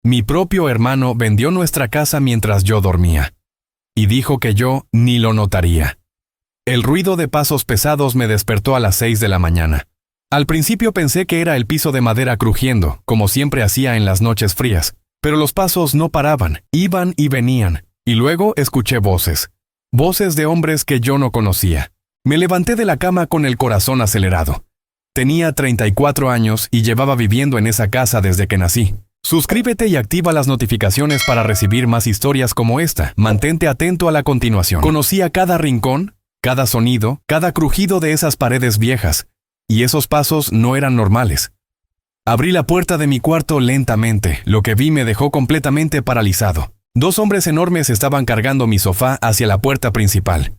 Mi propio hermano vendió nuestra casa mientras yo dormía. Y dijo que yo ni lo notaría. El ruido de pasos pesados me despertó a las 6 de la mañana. Al principio pensé que era el piso de madera crujiendo, como siempre hacía en las noches frías. Pero los pasos no paraban, iban y venían. Y luego escuché voces. Voces de hombres que yo no conocía. Me levanté de la cama con el corazón acelerado. Tenía 34 años y llevaba viviendo en esa casa desde que nací. Suscríbete y activa las notificaciones para recibir más historias como esta. Mantente atento a la continuación. Conocía cada rincón, cada sonido, cada crujido de esas paredes viejas. Y esos pasos no eran normales. Abrí la puerta de mi cuarto lentamente. Lo que vi me dejó completamente paralizado. 2 hombres enormes estaban cargando mi sofá hacia la puerta principal.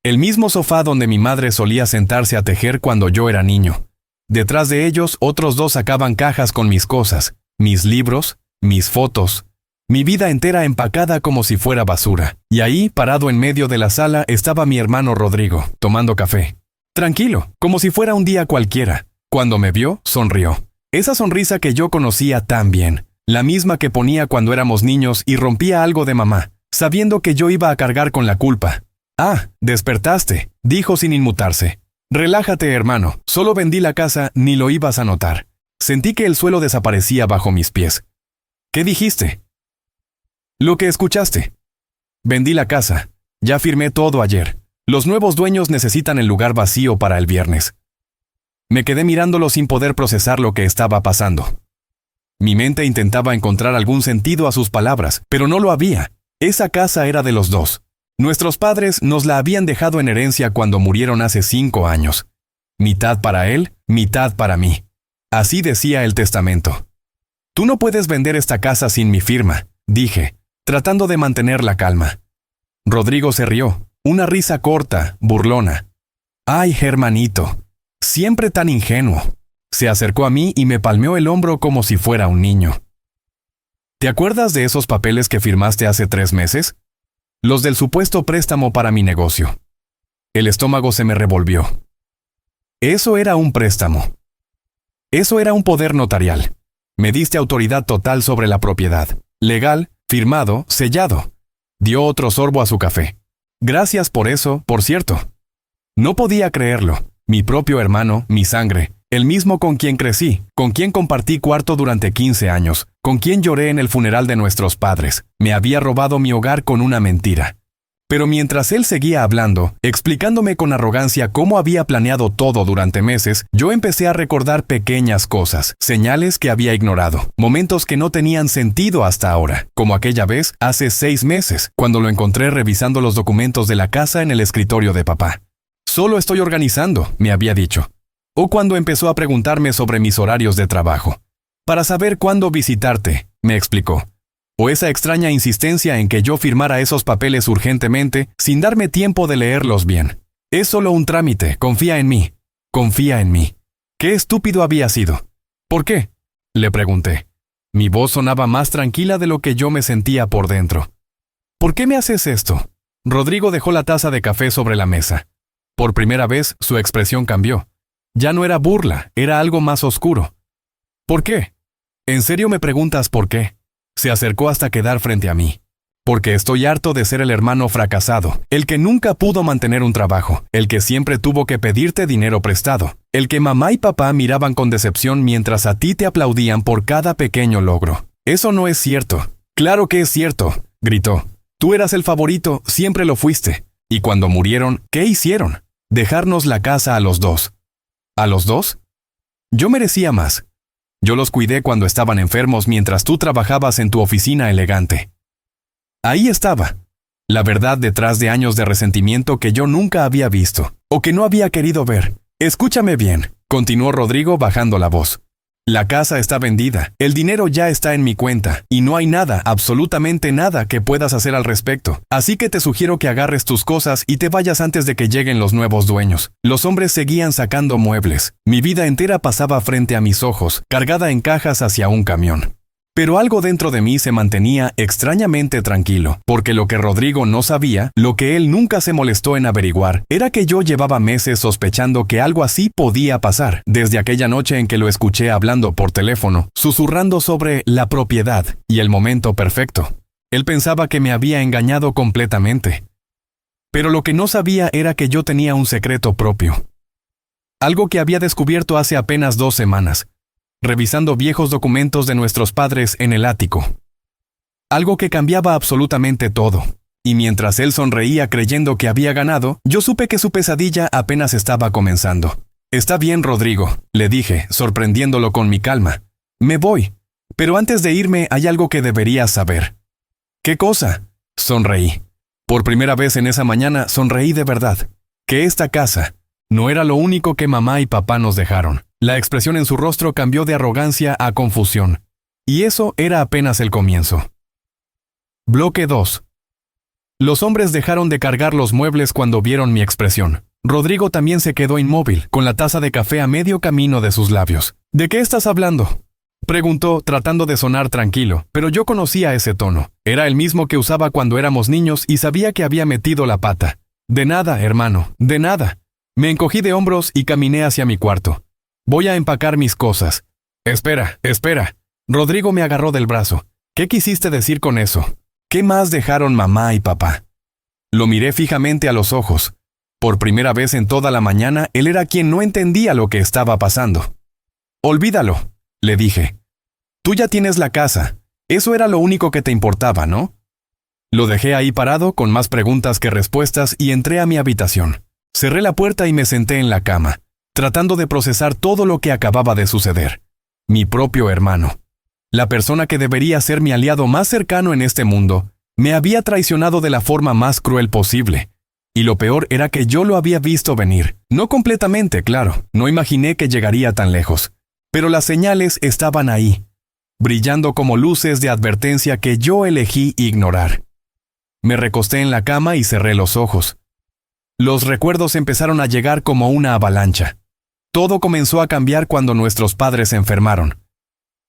El mismo sofá donde mi madre solía sentarse a tejer cuando yo era niño. Detrás de ellos, otros 2 sacaban cajas con mis cosas, mis libros, mis fotos, mi vida entera empacada como si fuera basura. Y ahí, parado en medio de la sala, estaba mi hermano Rodrigo, tomando café. Tranquilo, como si fuera un día cualquiera. Cuando me vio, sonrió. Esa sonrisa que yo conocía tan bien, la misma que ponía cuando éramos niños y rompía algo de mamá, sabiendo que yo iba a cargar con la culpa. «Ah, despertaste», dijo sin inmutarse. «Relájate, hermano, solo vendí la casa, ni lo ibas a notar». Sentí que el suelo desaparecía bajo mis pies. «¿Qué dijiste?» «Lo que escuchaste. Vendí la casa. Ya firmé todo ayer. Los nuevos dueños necesitan el lugar vacío para el viernes». Me quedé mirándolo sin poder procesar lo que estaba pasando. Mi mente intentaba encontrar algún sentido a sus palabras, pero no lo había. Esa casa era de los 2. Nuestros padres nos la habían dejado en herencia cuando murieron hace 5 años. Mitad para él, mitad para mí. Así decía el testamento. «Tú no puedes vender esta casa sin mi firma», dije, tratando de mantener la calma. Rodrigo se rió, una risa corta, burlona. «Ay, hermanito, siempre tan ingenuo». Se acercó a mí y me palmeó el hombro como si fuera un niño. «¿Te acuerdas de esos papeles que firmaste hace 3 meses? Los del supuesto préstamo para mi negocio». El estómago se me revolvió. Eso era un préstamo. Eso era un poder notarial. Me diste autoridad total sobre la propiedad. Legal, firmado, sellado. Dio otro sorbo a su café. «Gracias por eso, por cierto». No podía creerlo. Mi propio hermano, mi sangre, el mismo con quien crecí, con quien compartí cuarto durante 15 años, con quien lloré en el funeral de nuestros padres, me había robado mi hogar con una mentira. Pero mientras él seguía hablando, explicándome con arrogancia cómo había planeado todo durante meses, yo empecé a recordar pequeñas cosas, señales que había ignorado, momentos que no tenían sentido hasta ahora, como aquella vez hace 6 meses, cuando lo encontré revisando los documentos de la casa en el escritorio de papá. «Solo estoy organizando», me había dicho. O cuando empezó a preguntarme sobre mis horarios de trabajo. «Para saber cuándo visitarte», me explicó. O esa extraña insistencia en que yo firmara esos papeles urgentemente, sin darme tiempo de leerlos bien. «Es solo un trámite, confía en mí. Confía en mí». Qué estúpido había sido. «¿Por qué?», le pregunté. Mi voz sonaba más tranquila de lo que yo me sentía por dentro. «¿Por qué me haces esto?». Rodrigo dejó la taza de café sobre la mesa. Por primera vez, su expresión cambió. Ya no era burla, era algo más oscuro. «¿Por qué? ¿En serio me preguntas por qué?». Se acercó hasta quedar frente a mí. «Porque estoy harto de ser el hermano fracasado, el que nunca pudo mantener un trabajo, el que siempre tuvo que pedirte dinero prestado, el que mamá y papá miraban con decepción mientras a ti te aplaudían por cada pequeño logro. Eso no es cierto». «Claro que es cierto», gritó. «Tú eras el favorito, siempre lo fuiste. Y cuando murieron, ¿qué hicieron? Dejarnos la casa a los 2. ¿A los 2? Yo merecía más. Yo los cuidé cuando estaban enfermos mientras tú trabajabas en tu oficina elegante». Ahí estaba, la verdad detrás de años de resentimiento que yo nunca había visto, o que no había querido ver. «Escúchame bien», continuó Rodrigo bajando la voz. «La casa está vendida, el dinero ya está en mi cuenta, y no hay nada, absolutamente nada que puedas hacer al respecto. Así que te sugiero que agarres tus cosas y te vayas antes de que lleguen los nuevos dueños». Los hombres seguían sacando muebles. Mi vida entera pasaba frente a mis ojos, cargada en cajas hacia un camión. Pero algo dentro de mí se mantenía extrañamente tranquilo, porque lo que Rodrigo no sabía, lo que él nunca se molestó en averiguar, era que yo llevaba meses sospechando que algo así podía pasar, desde aquella noche en que lo escuché hablando por teléfono, susurrando sobre la propiedad y el momento perfecto. Él pensaba que me había engañado completamente. Pero lo que no sabía era que yo tenía un secreto propio. Algo que había descubierto hace apenas 2 semanas, revisando viejos documentos de nuestros padres en el ático. Algo que cambiaba absolutamente todo. Y mientras él sonreía creyendo que había ganado, yo supe que su pesadilla apenas estaba comenzando. «Está bien, Rodrigo», le dije, sorprendiéndolo con mi calma. «Me voy. Pero antes de irme hay algo que deberías saber». «¿Qué cosa?», sonreí. Por primera vez en esa mañana sonreí de verdad. Que esta casa no era lo único que mamá y papá nos dejaron. La expresión en su rostro cambió de arrogancia a confusión. Y eso era apenas el comienzo. Bloque 2. Los hombres dejaron de cargar los muebles cuando vieron mi expresión. Rodrigo también se quedó inmóvil, con la taza de café a medio camino de sus labios. «¿De qué estás hablando?», preguntó, tratando de sonar tranquilo, pero yo conocía ese tono. Era el mismo que usaba cuando éramos niños y sabía que había metido la pata. «De nada, hermano, de nada». Me encogí de hombros y caminé hacia mi cuarto. «Voy a empacar mis cosas». «Espera, espera». Rodrigo me agarró del brazo. «¿Qué quisiste decir con eso? ¿Qué más dejaron mamá y papá?». Lo miré fijamente a los ojos. Por primera vez en toda la mañana, él era quien no entendía lo que estaba pasando. «Olvídalo», le dije. «Tú ya tienes la casa. Eso era lo único que te importaba, ¿no?». Lo dejé ahí parado con más preguntas que respuestas y entré a mi habitación. Cerré la puerta y me senté en la cama, tratando de procesar todo lo que acababa de suceder. Mi propio hermano, la persona que debería ser mi aliado más cercano en este mundo, me había traicionado de la forma más cruel posible. Y lo peor era que yo lo había visto venir. No completamente, claro, no imaginé que llegaría tan lejos. Pero las señales estaban ahí, brillando como luces de advertencia que yo elegí ignorar. Me recosté en la cama y cerré los ojos. Los recuerdos empezaron a llegar como una avalancha. Todo comenzó a cambiar cuando nuestros padres se enfermaron.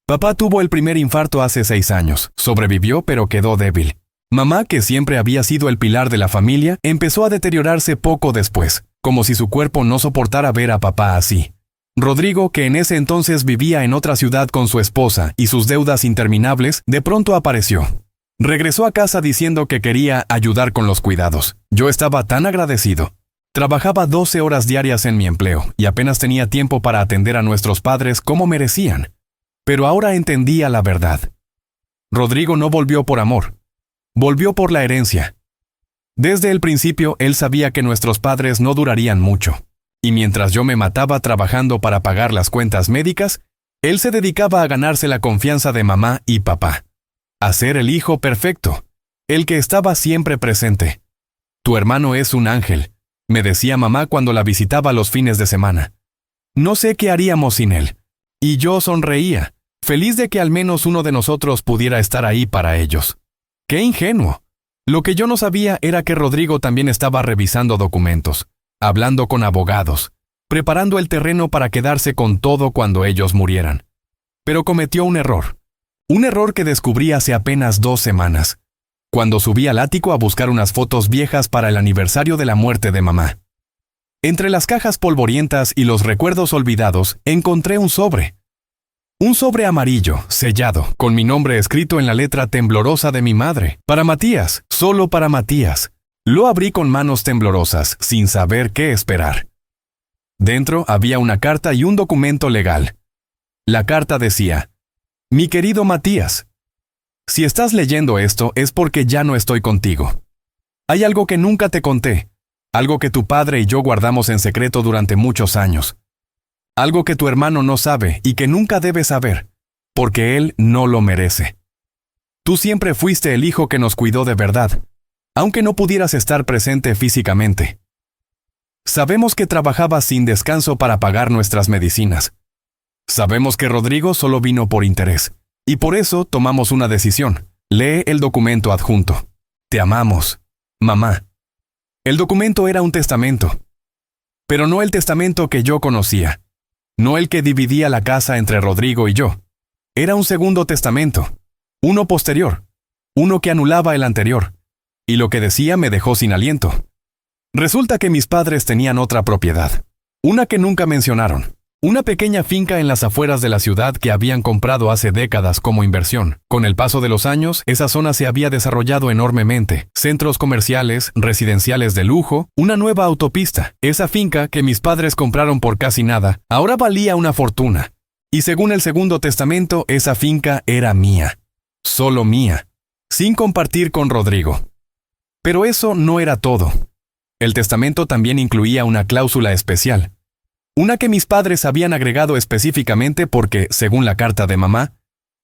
Papá tuvo el primer infarto hace 6 años. Sobrevivió, pero quedó débil. Mamá, que siempre había sido el pilar de la familia, empezó a deteriorarse poco después, como si su cuerpo no soportara ver a papá así. Rodrigo, que en ese entonces vivía en otra ciudad con su esposa y sus deudas interminables, de pronto apareció. Regresó a casa diciendo que quería ayudar con los cuidados. Yo estaba tan agradecido. Trabajaba 12 horas diarias en mi empleo y apenas tenía tiempo para atender a nuestros padres como merecían. Pero ahora entendía la verdad. Rodrigo no volvió por amor. Volvió por la herencia. Desde el principio, él sabía que nuestros padres no durarían mucho. Y mientras yo me mataba trabajando para pagar las cuentas médicas, él se dedicaba a ganarse la confianza de mamá y papá. A ser el hijo perfecto, el que estaba siempre presente. «Tu hermano es un ángel», me decía mamá cuando la visitaba los fines de semana. No sé qué haríamos sin él. Y yo sonreía, feliz de que al menos uno de nosotros pudiera estar ahí para ellos. ¡Qué ingenuo! Lo que yo no sabía era que Rodrigo también estaba revisando documentos, hablando con abogados, preparando el terreno para quedarse con todo cuando ellos murieran. Pero cometió un error. Un error que descubrí hace apenas 2 semanas, cuando subí al ático a buscar unas fotos viejas para el aniversario de la muerte de mamá. Entre las cajas polvorientas y los recuerdos olvidados, encontré un sobre. Un sobre amarillo, sellado, con mi nombre escrito en la letra temblorosa de mi madre. Para Matías, solo para Matías. Lo abrí con manos temblorosas, sin saber qué esperar. Dentro había una carta y un documento legal. La carta decía: «Mi querido Matías, si estás leyendo esto es porque ya no estoy contigo. Hay algo que nunca te conté, algo que tu padre y yo guardamos en secreto durante muchos años. Algo que tu hermano no sabe y que nunca debe saber, porque él no lo merece. Tú siempre fuiste el hijo que nos cuidó de verdad, aunque no pudieras estar presente físicamente. Sabemos que trabajabas sin descanso para pagar nuestras medicinas. Sabemos que Rodrigo solo vino por interés, y por eso tomamos una decisión. Lee el documento adjunto. Te amamos, mamá». El documento era un testamento, pero no el testamento que yo conocía, no el que dividía la casa entre Rodrigo y yo. Era un segundo testamento, uno posterior, uno que anulaba el anterior, y lo que decía me dejó sin aliento. Resulta que mis padres tenían otra propiedad, una que nunca mencionaron, una pequeña finca en las afueras de la ciudad que habían comprado hace décadas como inversión. Con el paso de los años, esa zona se había desarrollado enormemente. Centros comerciales, residenciales de lujo, una nueva autopista. Esa finca que mis padres compraron por casi nada, ahora valía una fortuna. Y según el segundo testamento, esa finca era mía. Solo mía. Sin compartir con Rodrigo. Pero eso no era todo. El testamento también incluía una cláusula especial. Una que mis padres habían agregado específicamente porque, según la carta de mamá,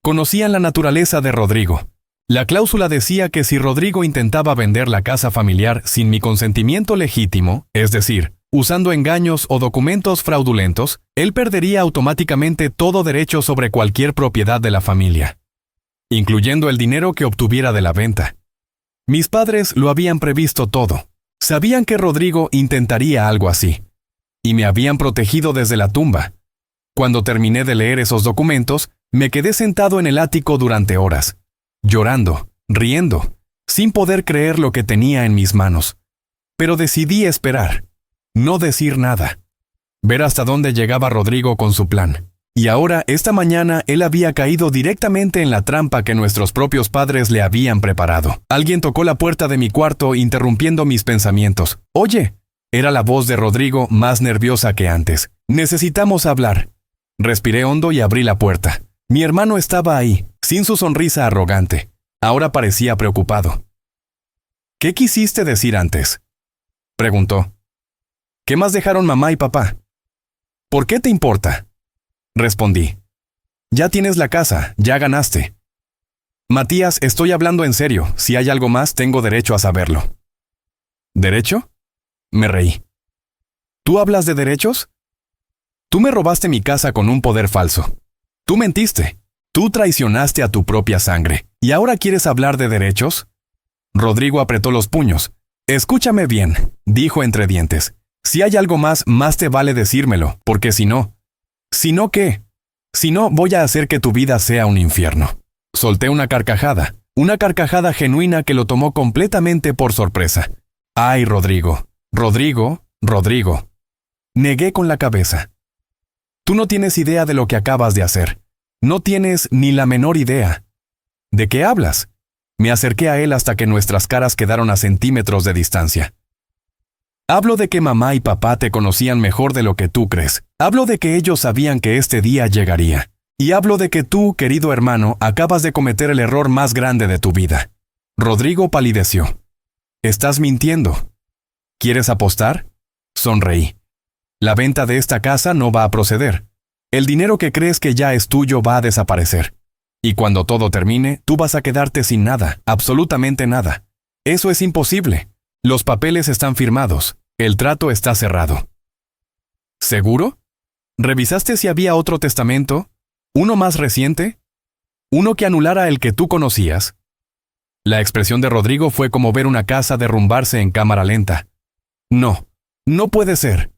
conocían la naturaleza de Rodrigo. La cláusula decía que si Rodrigo intentaba vender la casa familiar sin mi consentimiento legítimo, es decir, usando engaños o documentos fraudulentos, él perdería automáticamente todo derecho sobre cualquier propiedad de la familia, incluyendo el dinero que obtuviera de la venta. Mis padres lo habían previsto todo. Sabían que Rodrigo intentaría algo así. Y me habían protegido desde la tumba. Cuando terminé de leer esos documentos, me quedé sentado en el ático durante horas, llorando, riendo, sin poder creer lo que tenía en mis manos. Pero decidí esperar, no decir nada, ver hasta dónde llegaba Rodrigo con su plan. Y ahora, esta mañana, él había caído directamente en la trampa que nuestros propios padres le habían preparado. Alguien tocó la puerta de mi cuarto, interrumpiendo mis pensamientos. «Oye», era la voz de Rodrigo, más nerviosa que antes. «Necesitamos hablar». Respiré hondo y abrí la puerta. Mi hermano estaba ahí, sin su sonrisa arrogante. Ahora parecía preocupado. «¿Qué quisiste decir antes?», preguntó. «¿Qué más dejaron mamá y papá?». «¿Por qué te importa?», respondí. «Ya tienes la casa, ya ganaste». «Matías, estoy hablando en serio. Si hay algo más, tengo derecho a saberlo». «¿Derecho?», me reí. ¿Tú hablas de derechos? Tú me robaste mi casa con un poder falso. Tú mentiste. Tú traicionaste a tu propia sangre. ¿Y ahora quieres hablar de derechos? Rodrigo apretó los puños. «Escúchame bien», dijo entre dientes. «Si hay algo más, más te vale decírmelo, porque si no... ¿Si no qué? Si no, voy a hacer que tu vida sea un infierno». Solté una carcajada genuina que lo tomó completamente por sorpresa. «Ay, Rodrigo. Rodrigo». Negué con la cabeza. «Tú no tienes idea de lo que acabas de hacer. No tienes ni la menor idea». «¿De qué hablas?». Me acerqué a él hasta que nuestras caras quedaron a centímetros de distancia. «Hablo de que mamá y papá te conocían mejor de lo que tú crees. Hablo de que ellos sabían que este día llegaría. Y hablo de que tú, querido hermano, acabas de cometer el error más grande de tu vida». Rodrigo palideció. «Estás mintiendo». «¿Quieres apostar?». Sonreí. «La venta de esta casa no va a proceder. El dinero que crees que ya es tuyo va a desaparecer. Y cuando todo termine, tú vas a quedarte sin nada, absolutamente nada. Eso es imposible. Los papeles están firmados. El trato está cerrado». «¿Seguro? ¿Revisaste si había otro testamento? ¿Uno más reciente? ¿Uno que anulara el que tú conocías?». La expresión de Rodrigo fue como ver una casa derrumbarse en cámara lenta. No puede ser.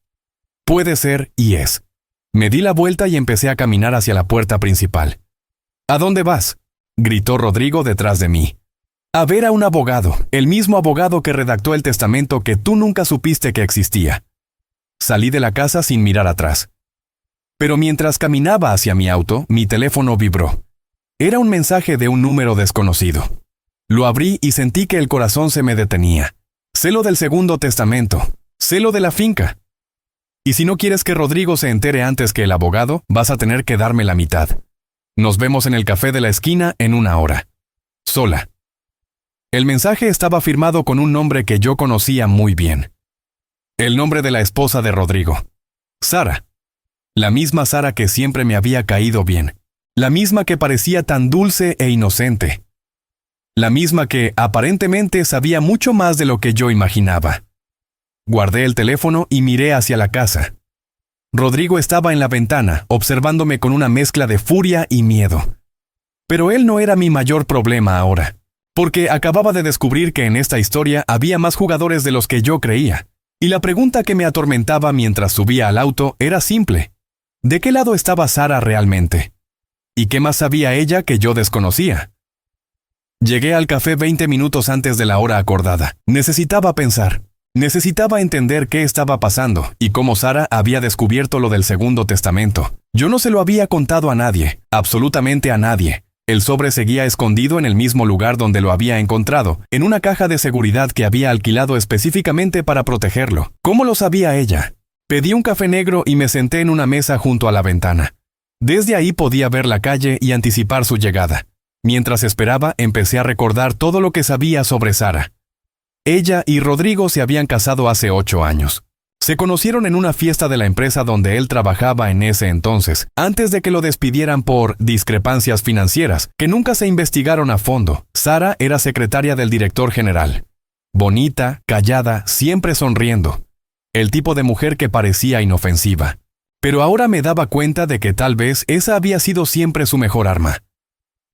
Puede ser y es. Me di la vuelta y empecé a caminar hacia la puerta principal. «¿A dónde vas?», gritó Rodrigo detrás de mí. «A ver a un abogado, el mismo abogado que redactó el testamento que tú nunca supiste que existía». Salí de la casa sin mirar atrás. Pero mientras caminaba hacia mi auto, mi teléfono vibró. Era un mensaje de un número desconocido. Lo abrí y sentí que el corazón se me detenía. Sé lo del segundo testamento. Sé lo de la finca. Y si no quieres que Rodrigo se entere antes que el abogado, vas a tener que darme la mitad. Nos vemos en el café de la esquina en 1 hora. Sola. El mensaje estaba firmado con un nombre que yo conocía muy bien. El nombre de la esposa de Rodrigo. Sara. La misma Sara que siempre me había caído bien. La misma que parecía tan dulce e inocente. La misma que, aparentemente, sabía mucho más de lo que yo imaginaba. Guardé el teléfono y miré hacia la casa. Rodrigo estaba en la ventana, observándome con una mezcla de furia y miedo. Pero él no era mi mayor problema ahora, porque acababa de descubrir que en esta historia había más jugadores de los que yo creía. Y la pregunta que me atormentaba mientras subía al auto era simple. ¿De qué lado estaba Sara realmente? ¿Y qué más sabía ella que yo desconocía? Llegué al café 20 minutos antes de la hora acordada. Necesitaba pensar. Necesitaba entender qué estaba pasando y cómo Sara había descubierto lo del segundo testamento. Yo no se lo había contado a nadie, absolutamente a nadie. El sobre seguía escondido en el mismo lugar donde lo había encontrado, en una caja de seguridad que había alquilado específicamente para protegerlo. ¿Cómo lo sabía ella? Pedí un café negro y me senté en una mesa junto a la ventana. Desde ahí podía ver la calle y anticipar su llegada. Mientras esperaba, empecé a recordar todo lo que sabía sobre Sara. Ella y Rodrigo se habían casado hace 8 años. Se conocieron en una fiesta de la empresa donde él trabajaba en ese entonces, antes de que lo despidieran por discrepancias financieras, que nunca se investigaron a fondo. Sara era secretaria del director general. Bonita, callada, siempre sonriendo. El tipo de mujer que parecía inofensiva. Pero ahora me daba cuenta de que tal vez esa había sido siempre su mejor arma.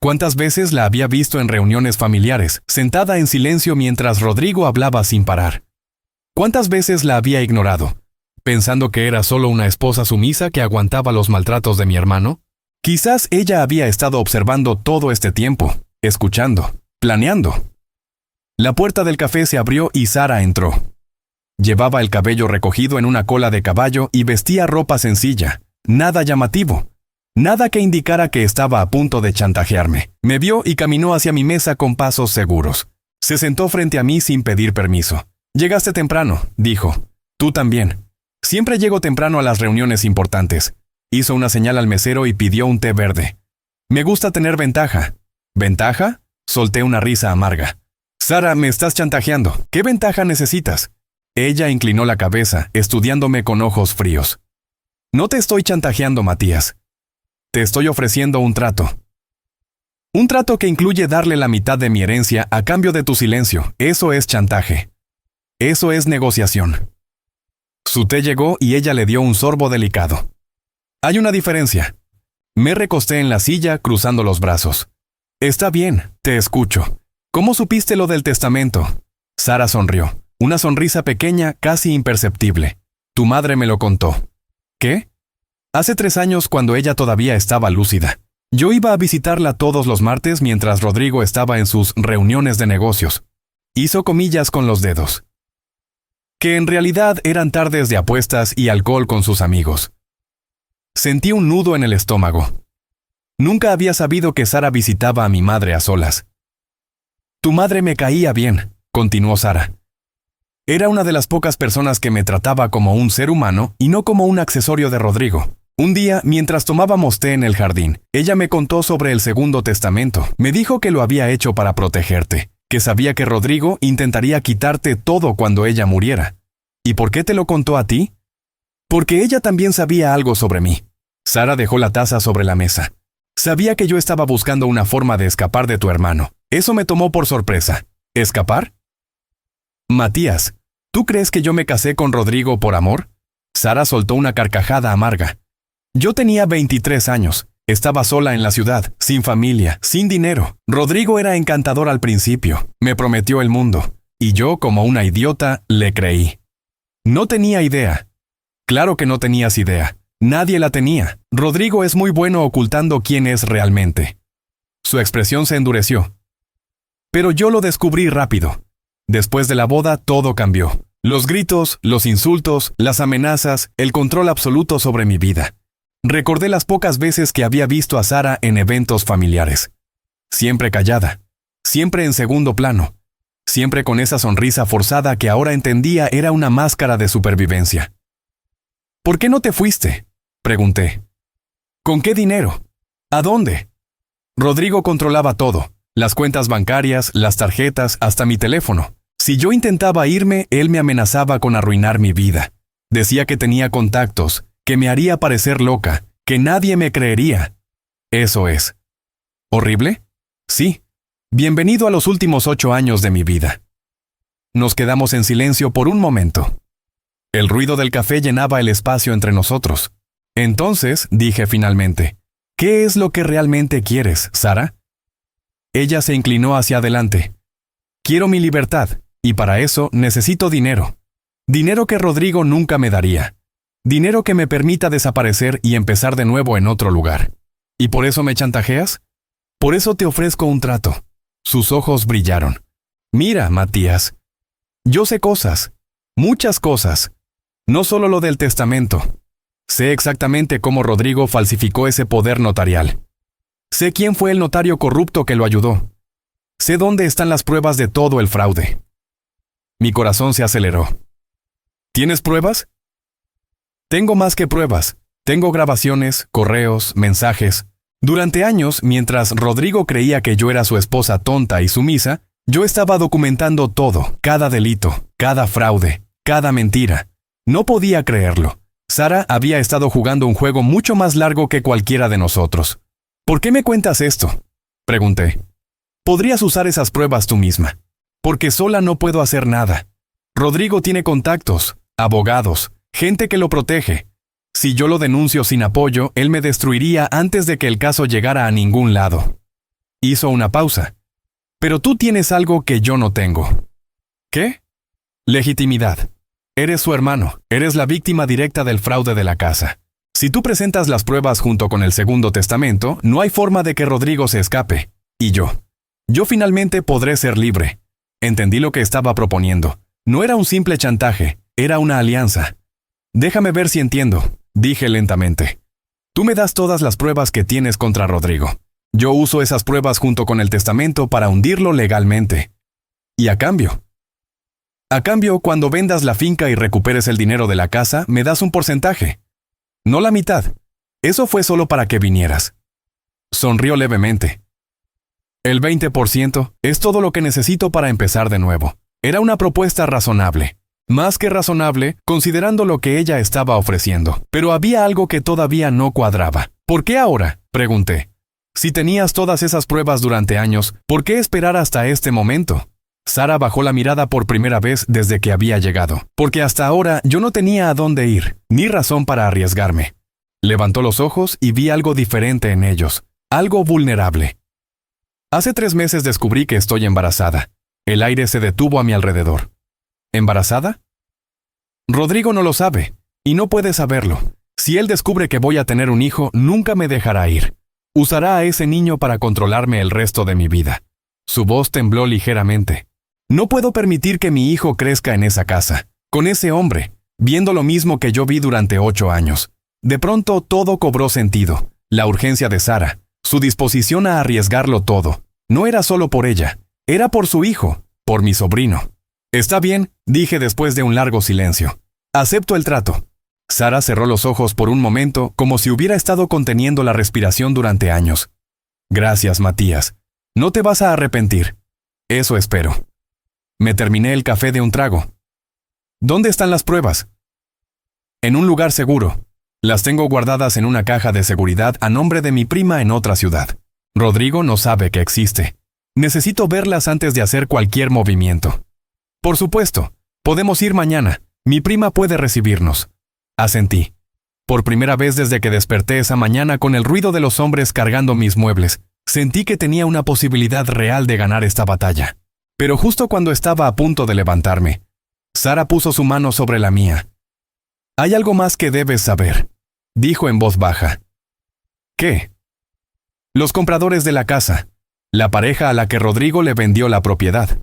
¿Cuántas veces la había visto en reuniones familiares, sentada en silencio mientras Rodrigo hablaba sin parar? ¿Cuántas veces la había ignorado, pensando que era solo una esposa sumisa que aguantaba los maltratos de mi hermano? Quizás ella había estado observando todo este tiempo, escuchando, planeando. La puerta del café se abrió y Sara entró. Llevaba el cabello recogido en una cola de caballo y vestía ropa sencilla, nada llamativo. Nada que indicara que estaba a punto de chantajearme. Me vio y caminó hacia mi mesa con pasos seguros. Se sentó frente a mí sin pedir permiso. «Llegaste temprano», dijo. «Tú también. Siempre llego temprano a las reuniones importantes». Hizo una señal al mesero y pidió un té verde. «Me gusta tener ventaja». «¿Ventaja?», solté una risa amarga. «Sara, me estás chantajeando. ¿Qué ventaja necesitas?». Ella inclinó la cabeza, estudiándome con ojos fríos. «No te estoy chantajeando, Matías. Te estoy ofreciendo un trato. Un trato que incluye darle la mitad de mi herencia a cambio de tu silencio. Eso es chantaje. Eso es negociación». Su té llegó y ella le dio un sorbo delicado. «Hay una diferencia». Me recosté en la silla, cruzando los brazos. «Está bien, te escucho. ¿Cómo supiste lo del testamento?». Sara sonrió. Una sonrisa pequeña, casi imperceptible. «Tu madre me lo contó». «¿Qué?». Hace 3 años, cuando ella todavía estaba lúcida. Yo iba a visitarla todos los martes mientras Rodrigo estaba en sus reuniones de negocios. Hizo comillas con los dedos. Que en realidad eran tardes de apuestas y alcohol con sus amigos. Sentí un nudo en el estómago. Nunca había sabido que Sara visitaba a mi madre a solas. «Tu madre me caía bien», continuó Sara. «Era una de las pocas personas que me trataba como un ser humano y no como un accesorio de Rodrigo». Un día, mientras tomábamos té en el jardín, ella me contó sobre el segundo testamento. Me dijo que lo había hecho para protegerte, que sabía que Rodrigo intentaría quitarte todo cuando ella muriera. ¿Y por qué te lo contó a ti? Porque ella también sabía algo sobre mí. Sara dejó la taza sobre la mesa. Sabía que yo estaba buscando una forma de escapar de tu hermano. Eso me tomó por sorpresa. ¿Escapar? Matías, ¿tú crees que yo me casé con Rodrigo por amor? Sara soltó una carcajada amarga. Yo tenía 23 años. Estaba sola en la ciudad, sin familia, sin dinero. Rodrigo era encantador al principio. Me prometió el mundo. Y yo, como una idiota, le creí. No tenía idea. Claro que no tenías idea. Nadie la tenía. Rodrigo es muy bueno ocultando quién es realmente. Su expresión se endureció. Pero yo lo descubrí rápido. Después de la boda, todo cambió. Los gritos, los insultos, las amenazas, el control absoluto sobre mi vida. Recordé las pocas veces que había visto a Sara en eventos familiares. Siempre callada, siempre en segundo plano, siempre con esa sonrisa forzada que ahora entendía era una máscara de supervivencia. ¿Por qué no te fuiste?, pregunté. ¿Con qué dinero? ¿A dónde? Rodrigo controlaba todo, las cuentas bancarias, las tarjetas, hasta mi teléfono. Si yo intentaba irme, él me amenazaba con arruinar mi vida. Decía que tenía contactos, que me haría parecer loca, que nadie me creería. Eso es. ¿Horrible? Sí. Bienvenido a los últimos 8 años de mi vida. Nos quedamos en silencio por un momento. El ruido del café llenaba el espacio entre nosotros. Entonces, dije finalmente, ¿qué es lo que realmente quieres, Sara? Ella se inclinó hacia adelante. Quiero mi libertad, y para eso necesito dinero. Dinero que Rodrigo nunca me daría. Dinero que me permita desaparecer y empezar de nuevo en otro lugar. ¿Y por eso me chantajeas? Por eso te ofrezco un trato. Sus ojos brillaron. Mira, Matías. Yo sé cosas. Muchas cosas. No solo lo del testamento. Sé exactamente cómo Rodrigo falsificó ese poder notarial. Sé quién fue el notario corrupto que lo ayudó. Sé dónde están las pruebas de todo el fraude. Mi corazón se aceleró. ¿Tienes pruebas? Tengo más que pruebas. Tengo grabaciones, correos, mensajes. Durante años, mientras Rodrigo creía que yo era su esposa tonta y sumisa, yo estaba documentando todo, cada delito, cada fraude, cada mentira. No podía creerlo. Sara había estado jugando un juego mucho más largo que cualquiera de nosotros. ¿Por qué me cuentas esto?, pregunté. Podrías usar esas pruebas tú misma. Porque sola no puedo hacer nada. Rodrigo tiene contactos, abogados, gente que lo protege. Si yo lo denuncio sin apoyo, él me destruiría antes de que el caso llegara a ningún lado. Hizo una pausa. Pero tú tienes algo que yo no tengo. ¿Qué? Legitimidad. Eres su hermano, eres la víctima directa del fraude de la casa. Si tú presentas las pruebas junto con el segundo testamento, no hay forma de que Rodrigo se escape. Y yo finalmente podré ser libre. Entendí lo que estaba proponiendo. No era un simple chantaje, era una alianza. Déjame ver si entiendo, dije lentamente. Tú me das todas las pruebas que tienes contra Rodrigo. Yo uso esas pruebas junto con el testamento para hundirlo legalmente. ¿Y a cambio? A cambio, cuando vendas la finca y recuperes el dinero de la casa, me das un porcentaje. No la mitad. Eso fue solo para que vinieras. Sonrió levemente. El 20% es todo lo que necesito para empezar de nuevo. Era una propuesta razonable. Más que razonable, considerando lo que ella estaba ofreciendo. Pero había algo que todavía no cuadraba. ¿Por qué ahora?, pregunté. Si tenías todas esas pruebas durante años, ¿por qué esperar hasta este momento? Sara bajó la mirada por primera vez desde que había llegado. Porque hasta ahora yo no tenía a dónde ir, ni razón para arriesgarme. Levantó los ojos y vi algo diferente en ellos. Algo vulnerable. Hace 3 meses descubrí que estoy embarazada. El aire se detuvo a mi alrededor. ¿Embarazada? Rodrigo no lo sabe, y no puede saberlo. Si él descubre que voy a tener un hijo, nunca me dejará ir. Usará a ese niño para controlarme el resto de mi vida. Su voz tembló ligeramente. No puedo permitir que mi hijo crezca en esa casa, con ese hombre, viendo lo mismo que yo vi durante 8 años. De pronto todo cobró sentido. La urgencia de Sara, su disposición a arriesgarlo todo. No era solo por ella, era por su hijo, por mi sobrino. Está bien, dije después de un largo silencio. Acepto el trato. Sara cerró los ojos por un momento como si hubiera estado conteniendo la respiración durante años. Gracias, Matías. No te vas a arrepentir. Eso espero. Me terminé el café de un trago. ¿Dónde están las pruebas? En un lugar seguro. Las tengo guardadas en una caja de seguridad a nombre de mi prima en otra ciudad. Rodrigo no sabe que existe. Necesito verlas antes de hacer cualquier movimiento. Por supuesto, podemos ir mañana. Mi prima puede recibirnos. Asentí. Por primera vez desde que desperté esa mañana con el ruido de los hombres cargando mis muebles, sentí que tenía una posibilidad real de ganar esta batalla. Pero justo cuando estaba a punto de levantarme, Sara puso su mano sobre la mía. Hay algo más que debes saber, dijo en voz baja. ¿Qué? Los compradores de la casa, la pareja a la que Rodrigo le vendió la propiedad.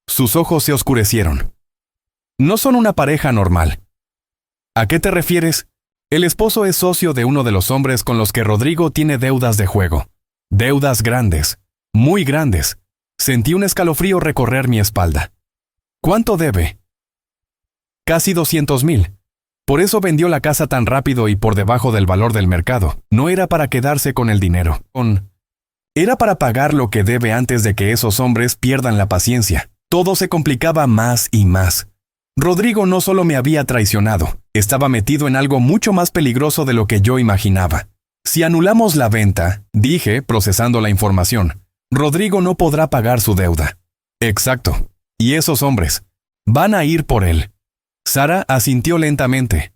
Sus ojos se oscurecieron. No son una pareja normal. ¿A qué te refieres? El esposo es socio de uno de los hombres con los que Rodrigo tiene deudas de juego. Deudas grandes, muy grandes. Sentí un escalofrío recorrer mi espalda. ¿Cuánto debe? Casi 200,000. Por eso vendió la casa tan rápido y por debajo del valor del mercado. No era para quedarse con el dinero. Era para pagar lo que debe antes de que esos hombres pierdan la paciencia. Todo se complicaba más y más. Rodrigo no solo me había traicionado, estaba metido en algo mucho más peligroso de lo que yo imaginaba. Si anulamos la venta, dije, procesando la información, Rodrigo no podrá pagar su deuda. Exacto. Y esos hombres van a ir por él. Sara asintió lentamente.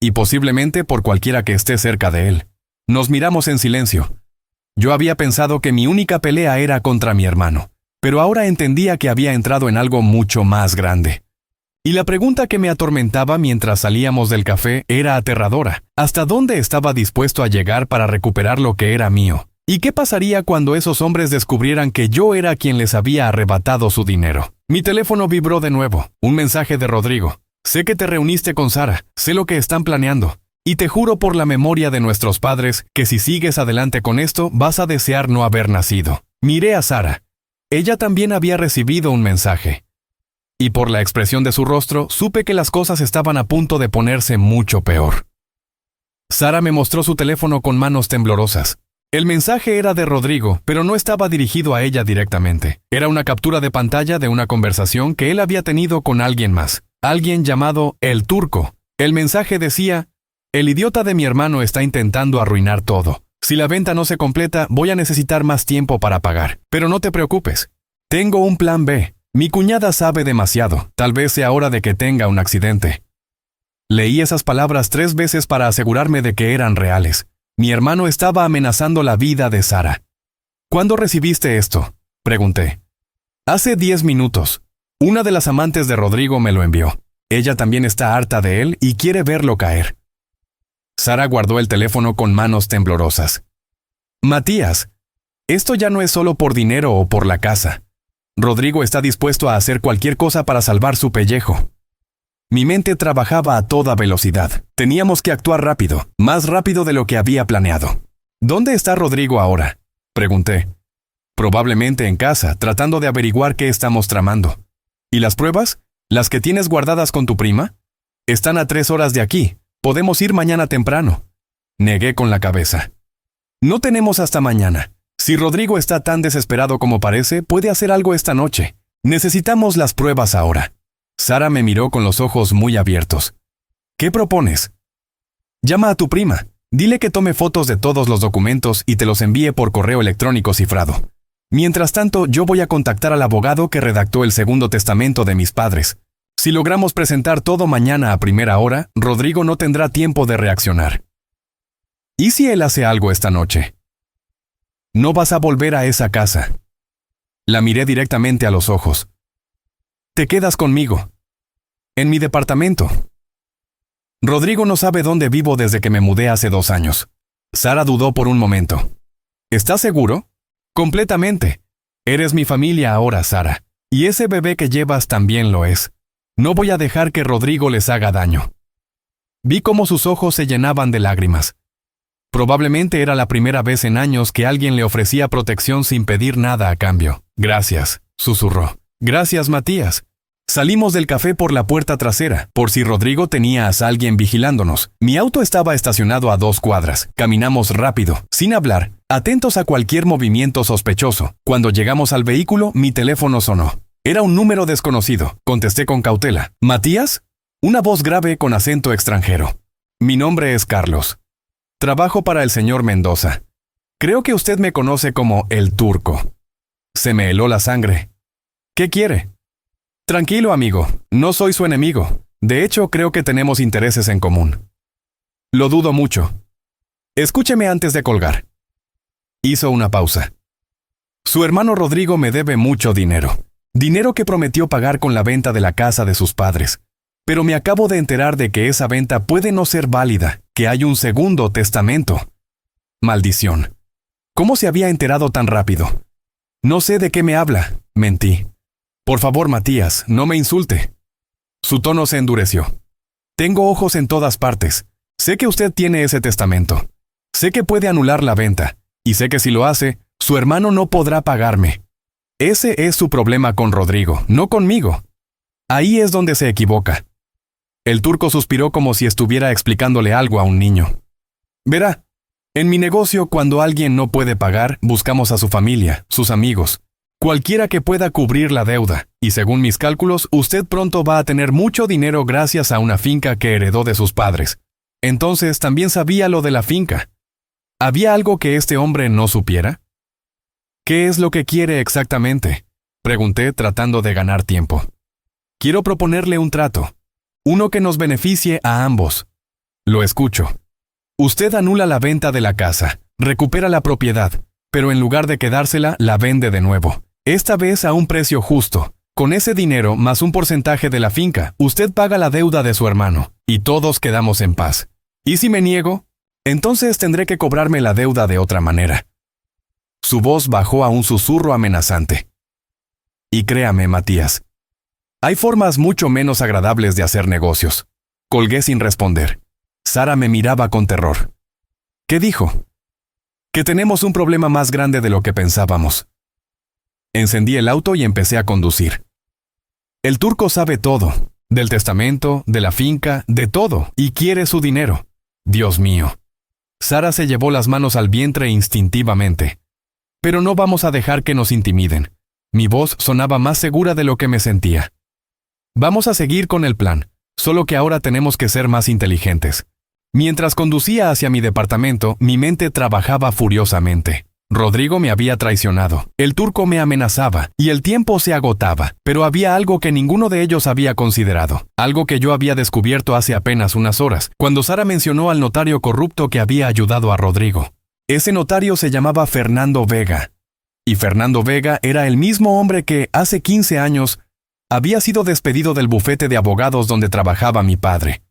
Y posiblemente por cualquiera que esté cerca de él. Nos miramos en silencio. Yo había pensado que mi única pelea era contra mi hermano, pero ahora entendía que había entrado en algo mucho más grande. Y la pregunta que me atormentaba mientras salíamos del café era aterradora. ¿Hasta dónde estaba dispuesto a llegar para recuperar lo que era mío? ¿Y qué pasaría cuando esos hombres descubrieran que yo era quien les había arrebatado su dinero? Mi teléfono vibró de nuevo. Un mensaje de Rodrigo. Sé que te reuniste con Sara, sé lo que están planeando. Y te juro por la memoria de nuestros padres que si sigues adelante con esto vas a desear no haber nacido. Miré a Sara. Ella también había recibido un mensaje. Y por la expresión de su rostro, supe que las cosas estaban a punto de ponerse mucho peor. Sara me mostró su teléfono con manos temblorosas. El mensaje era de Rodrigo, pero no estaba dirigido a ella directamente. Era una captura de pantalla de una conversación que él había tenido con alguien más. Alguien llamado El Turco. El mensaje decía: el idiota de mi hermano está intentando arruinar todo. Si la venta no se completa, voy a necesitar más tiempo para pagar. Pero no te preocupes. Tengo un plan B. Mi cuñada sabe demasiado. Tal vez sea hora de que tenga un accidente. Leí esas palabras 3 veces para asegurarme de que eran reales. Mi hermano estaba amenazando la vida de Sara. ¿Cuándo recibiste esto?, pregunté. Hace 10 minutos. Una de las amantes de Rodrigo me lo envió. Ella también está harta de él y quiere verlo caer. Sara guardó el teléfono con manos temblorosas. Matías, esto ya no es solo por dinero o por la casa. Rodrigo está dispuesto a hacer cualquier cosa para salvar su pellejo. Mi mente trabajaba a toda velocidad. Teníamos que actuar rápido, más rápido de lo que había planeado. ¿Dónde está Rodrigo ahora?, pregunté. Probablemente en casa, tratando de averiguar qué estamos tramando. ¿Y las pruebas? ¿Las que tienes guardadas con tu prima? Están a 3 horas de aquí. Podemos ir mañana temprano. Negué con la cabeza. No tenemos hasta mañana. Si Rodrigo está tan desesperado como parece, puede hacer algo esta noche. Necesitamos las pruebas ahora. Sara me miró con los ojos muy abiertos. ¿Qué propones? Llama a tu prima. Dile que tome fotos de todos los documentos y te los envíe por correo electrónico cifrado. Mientras tanto, yo voy a contactar al abogado que redactó el segundo testamento de mis padres. Si logramos presentar todo mañana a primera hora, Rodrigo no tendrá tiempo de reaccionar. ¿Y si él hace algo esta noche? No vas a volver a esa casa. La miré directamente a los ojos. Te quedas conmigo. En mi departamento. Rodrigo no sabe dónde vivo desde que me mudé hace 2 años. Sara dudó por un momento. ¿Estás seguro? Completamente. Eres mi familia ahora, Sara. Y ese bebé que llevas también lo es. No voy a dejar que Rodrigo les haga daño. Vi cómo sus ojos se llenaban de lágrimas. Probablemente era la primera vez en años que alguien le ofrecía protección sin pedir nada a cambio. Gracias, susurró. Gracias, Matías. Salimos del café por la puerta trasera, por si Rodrigo tenía a alguien vigilándonos. Mi auto estaba estacionado a 2 cuadras. Caminamos rápido, sin hablar, atentos a cualquier movimiento sospechoso. Cuando llegamos al vehículo, mi teléfono sonó. Era un número desconocido. Contesté con cautela. ¿Matías? Una voz grave con acento extranjero. Mi nombre es Carlos. Trabajo para el señor Mendoza. Creo que usted me conoce como El Turco. Se me heló la sangre. ¿Qué quiere? Tranquilo, amigo. No soy su enemigo. De hecho, creo que tenemos intereses en común. Lo dudo mucho. Escúcheme antes de colgar. Hizo una pausa. Su hermano Rodrigo me debe mucho dinero. Dinero que prometió pagar con la venta de la casa de sus padres. Pero me acabo de enterar de que esa venta puede no ser válida, que hay un segundo testamento. Maldición. ¿Cómo se había enterado tan rápido? No sé de qué me habla, mentí. Por favor, Matías, no me insulte. Su tono se endureció. Tengo ojos en todas partes. Sé que usted tiene ese testamento. Sé que puede anular la venta. Y sé que si lo hace, su hermano no podrá pagarme. Ese es su problema con Rodrigo, no conmigo. Ahí es donde se equivoca. El turco suspiró como si estuviera explicándole algo a un niño. Verá, en mi negocio, cuando alguien no puede pagar, buscamos a su familia, sus amigos, cualquiera que pueda cubrir la deuda, y según mis cálculos, usted pronto va a tener mucho dinero gracias a una finca que heredó de sus padres. Entonces también sabía lo de la finca. ¿Había algo que este hombre no supiera? ¿Qué es lo que quiere exactamente?, pregunté tratando de ganar tiempo. Quiero proponerle un trato. Uno que nos beneficie a ambos. Lo escucho. Usted anula la venta de la casa, recupera la propiedad, pero en lugar de quedársela, la vende de nuevo. Esta vez a un precio justo. Con ese dinero, más un porcentaje de la finca, usted paga la deuda de su hermano, y todos quedamos en paz. ¿Y si me niego? Entonces tendré que cobrarme la deuda de otra manera. Su voz bajó a un susurro amenazante. Y créame, Matías, hay formas mucho menos agradables de hacer negocios. Colgué sin responder. Sara me miraba con terror. ¿Qué dijo? Que tenemos un problema más grande de lo que pensábamos. Encendí el auto y empecé a conducir. El turco sabe todo, del testamento, de la finca, de todo, y quiere su dinero. Dios mío. Sara se llevó las manos al vientre instintivamente. Pero no vamos a dejar que nos intimiden. Mi voz sonaba más segura de lo que me sentía. Vamos a seguir con el plan, solo que ahora tenemos que ser más inteligentes. Mientras conducía hacia mi departamento, mi mente trabajaba furiosamente. Rodrigo me había traicionado, el turco me amenazaba, y el tiempo se agotaba, pero había algo que ninguno de ellos había considerado, algo que yo había descubierto hace apenas unas horas, cuando Sara mencionó al notario corrupto que había ayudado a Rodrigo. Ese notario se llamaba Fernando Vega, y Fernando Vega era el mismo hombre que, hace 15 años, había sido despedido del bufete de abogados donde trabajaba mi padre.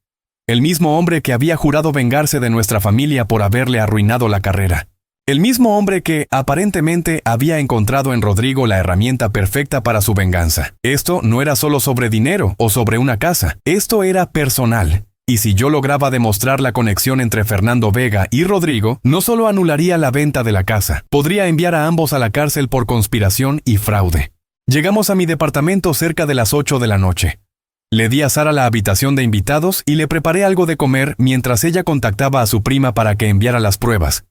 El mismo hombre que había jurado vengarse de nuestra familia por haberle arruinado la carrera. El mismo hombre que, aparentemente, había encontrado en Rodrigo la herramienta perfecta para su venganza. Esto no era solo sobre dinero o sobre una casa, esto era personal. Y si yo lograba demostrar la conexión entre Fernando Vega y Rodrigo, no solo anularía la venta de la casa, podría enviar a ambos a la cárcel por conspiración y fraude. Llegamos a mi departamento cerca de las 8 de la noche. Le di a Sara la habitación de invitados y le preparé algo de comer mientras ella contactaba a su prima para que enviara las pruebas.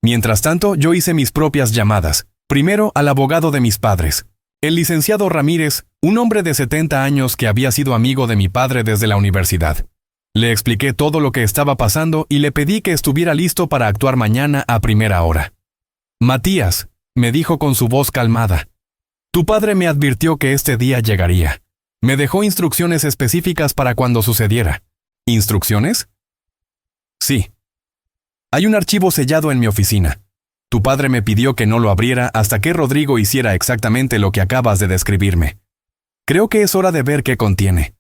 Mientras tanto, yo hice mis propias llamadas. Primero al abogado de mis padres, el licenciado Ramírez, un hombre de 70 años que había sido amigo de mi padre desde la universidad. Le expliqué todo lo que estaba pasando y le pedí que estuviera listo para actuar mañana a primera hora. Matías, me dijo con su voz calmada, tu padre me advirtió que este día llegaría. Me dejó instrucciones específicas para cuando sucediera. ¿Instrucciones? Sí. Hay un archivo sellado en mi oficina. Tu padre me pidió que no lo abriera hasta que Rodrigo hiciera exactamente lo que acabas de describirme. Creo que es hora de ver qué contiene.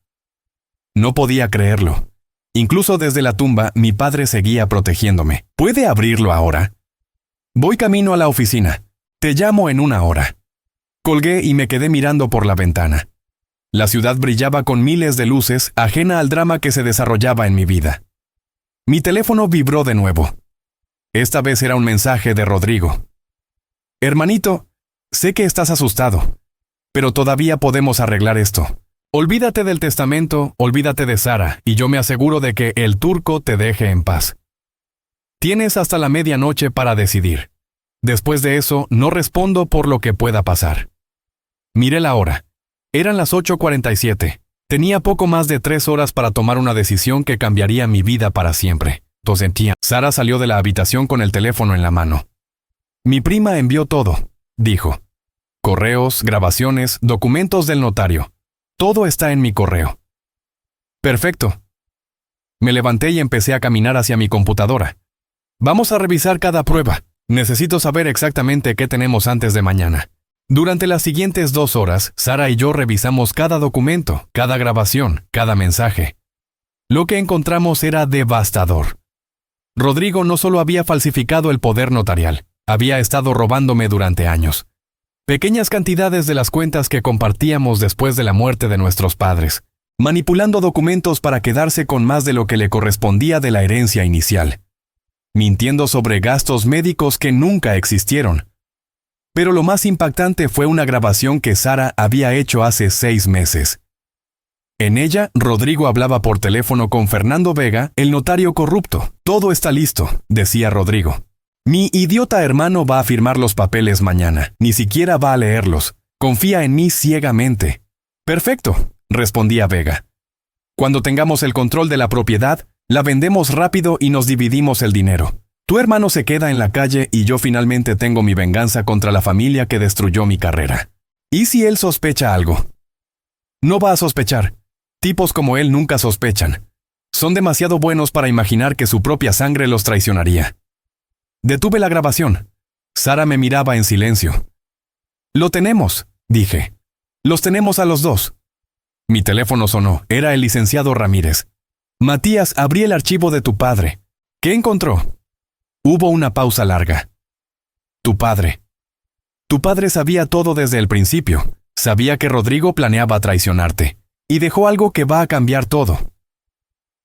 No podía creerlo. Incluso desde la tumba, mi padre seguía protegiéndome. ¿Puede abrirlo ahora? Voy camino a la oficina. Te llamo en una hora. Colgué y me quedé mirando por la ventana. La ciudad brillaba con miles de luces, ajena al drama que se desarrollaba en mi vida. Mi teléfono vibró de nuevo. Esta vez era un mensaje de Rodrigo. Hermanito, sé que estás asustado, pero todavía podemos arreglar esto. Olvídate del testamento, olvídate de Sara, y yo me aseguro de que el turco te deje en paz. Tienes hasta la medianoche para decidir. Después de eso, no respondo por lo que pueda pasar. Miré la hora. Eran las 8:47. Tenía poco más de 3 horas para tomar una decisión que cambiaría mi vida para siempre. Tosentía. Sara salió de la habitación con el teléfono en la mano. Mi prima envió todo, dijo. Correos, grabaciones, documentos del notario. Todo está en mi correo. Perfecto. Me levanté y empecé a caminar hacia mi computadora. Vamos a revisar cada prueba. Necesito saber exactamente qué tenemos antes de mañana. Durante las siguientes 2 horas, Sara y yo revisamos cada documento, cada grabación, cada mensaje. Lo que encontramos era devastador. Rodrigo no solo había falsificado el poder notarial, había estado robándome durante años. Pequeñas cantidades de las cuentas que compartíamos después de la muerte de nuestros padres, manipulando documentos para quedarse con más de lo que le correspondía de la herencia inicial, mintiendo sobre gastos médicos que nunca existieron. Pero lo más impactante fue una grabación que Sara había hecho hace 6 meses. En ella, Rodrigo hablaba por teléfono con Fernando Vega, el notario corrupto. Todo está listo, decía Rodrigo. Mi idiota hermano va a firmar los papeles mañana. Ni siquiera va a leerlos. Confía en mí ciegamente. Perfecto, respondía Vega. Cuando tengamos el control de la propiedad, la vendemos rápido y nos dividimos el dinero. Tu hermano se queda en la calle y yo finalmente tengo mi venganza contra la familia que destruyó mi carrera. ¿Y si él sospecha algo? No va a sospechar. Tipos como él nunca sospechan. Son demasiado buenos para imaginar que su propia sangre los traicionaría. Detuve la grabación. Sara me miraba en silencio. Lo tenemos, dije. Los tenemos a los dos. Mi teléfono sonó. Era el licenciado Ramírez. Matías, abrí el archivo de tu padre. ¿Qué encontró? Hubo una pausa larga. Tu padre. Tu padre sabía todo desde el principio. Sabía que Rodrigo planeaba traicionarte. Y dejó algo que va a cambiar todo.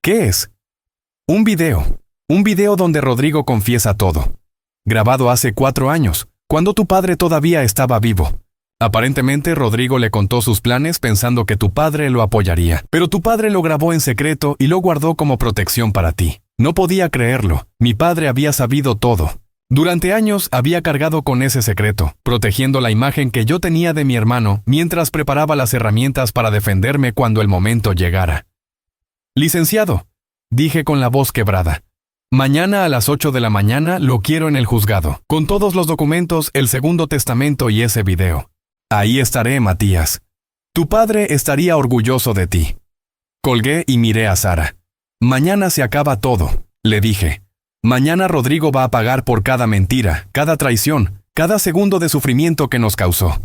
¿Qué es? Un video. Un video donde Rodrigo confiesa todo. Grabado hace 4 años, cuando tu padre todavía estaba vivo. Aparentemente, Rodrigo le contó sus planes pensando que tu padre lo apoyaría. Pero tu padre lo grabó en secreto y lo guardó como protección para ti. No podía creerlo. Mi padre había sabido todo. Durante años había cargado con ese secreto, protegiendo la imagen que yo tenía de mi hermano mientras preparaba las herramientas para defenderme cuando el momento llegara. Licenciado, dije con la voz quebrada. Mañana a las 8 de la mañana lo quiero en el juzgado, con todos los documentos, el segundo testamento y ese video. Ahí estaré, Matías. Tu padre estaría orgulloso de ti. Colgué y miré a Sara. Mañana se acaba todo, le dije. Mañana Rodrigo va a pagar por cada mentira, cada traición, cada segundo de sufrimiento que nos causó.